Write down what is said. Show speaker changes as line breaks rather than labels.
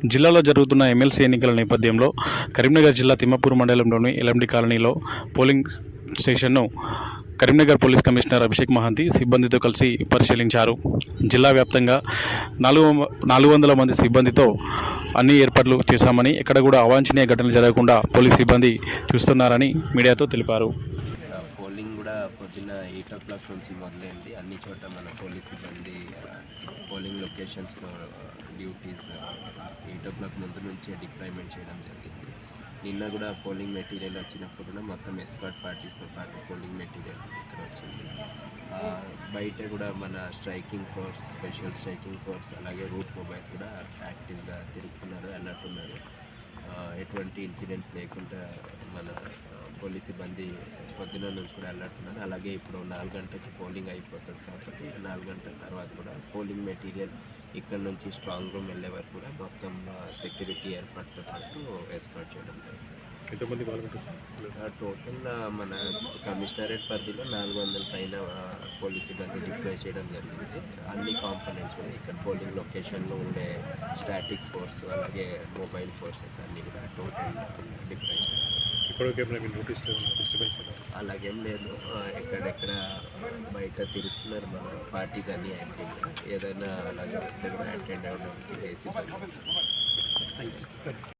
జిల్లాలో జరుగుతున్న ఎమ్మెల్సీ ఎన్నికల నేపథ్యంలో కరీంనగర్ జిల్లా తిమ్మాపూర్ మండలంలోని ఎల్ఎండి కాలనీలో పోలింగ్ స్టేషన్ను కరీంనగర్ పోలీస్ కమిషనర్ అభిషేక్ మహంతి సిబ్బందితో కలిసి పరిశీలించారు. జిల్లా వ్యాప్తంగా 400 మంది సిబ్బందితో అన్ని ఏర్పాట్లు చేశామని, ఎక్కడ కూడా అవాంఛనీయ ఘటనలు జరగకుండా పోలీస్ సిబ్బంది చూస్తున్నారని మీడియాతో తెలిపారు.
పోలింగ్ కూడా పొద్దున్న 8 o'clock నుంచి మొదలైంది. అన్ని చోట మన పోలీస్ సిబ్బంది పోలింగ్ లొకేషన్స్లో డ్యూటీస్ 8 o'clock ముందు నుంచే డిప్లాయ్మెంట్ చేయడం జరిగింది. నిన్న కూడా పోలింగ్ మెటీరియల్ వచ్చినప్పుడు కూడా మొత్తం ఎస్కార్ట్ పార్టీస్తో పాటు పోలింగ్ మెటీరియల్ ఇక్కడ వచ్చింది. బయట కూడా మన striking force, special striking force, అలాగే రూట్ మొబైల్స్ కూడా యాక్టివ్గా తిరుగుతున్నారు, అలర్ట్ ఉన్నారు. ఎటువంటి ఇన్సిడెంట్స్ లేకుండా మన పోలీస్ సిబ్బంది పొద్దున నుంచి కూడా అలర్ట్ ఉన్నారు. అలాగే ఇప్పుడు 4 గంటలకి పోలింగ్ అయిపోతుంది కాబట్టి 4 గంటల తర్వాత కూడా పోలింగ్ మెటీరియల్ ఇక్కడ నుంచి స్ట్రాంగ్ రూమ్ వెళ్ళే వరకు కూడా మొత్తం సెక్యూరిటీ ఏర్పాటుతో పాటు ఎస్కార్ట్ చేయడం జరుగుతుంది.
ఎంతమంది
టోటల్ మన కమిషనరేట్ పరిధిలో 400 పైన పోలీస్ సిబ్బంది డిప్లాయ్ చేయడం జరిగింది. అన్ని కాంపోనెంట్స్ కూడా ఇక్కడ పోలింగ్ లొకేషన్లో ఉండే స్టాటిక్ ఫోర్స్, అలాగే మొబైల్ ఫోర్సెస్ అన్నీ కూడా టోటల్ డిప్లాయ్ చేయడం. అలాగేం లేదు, ఎక్కడెక్కడ బయట తిరుగుతున్నారు మన పార్టీస్ అన్నీ యాక్టివ్గా. ఏదైనా అలాగే వస్తే కూడా అటెండ్ అవ్వడానికి వేసి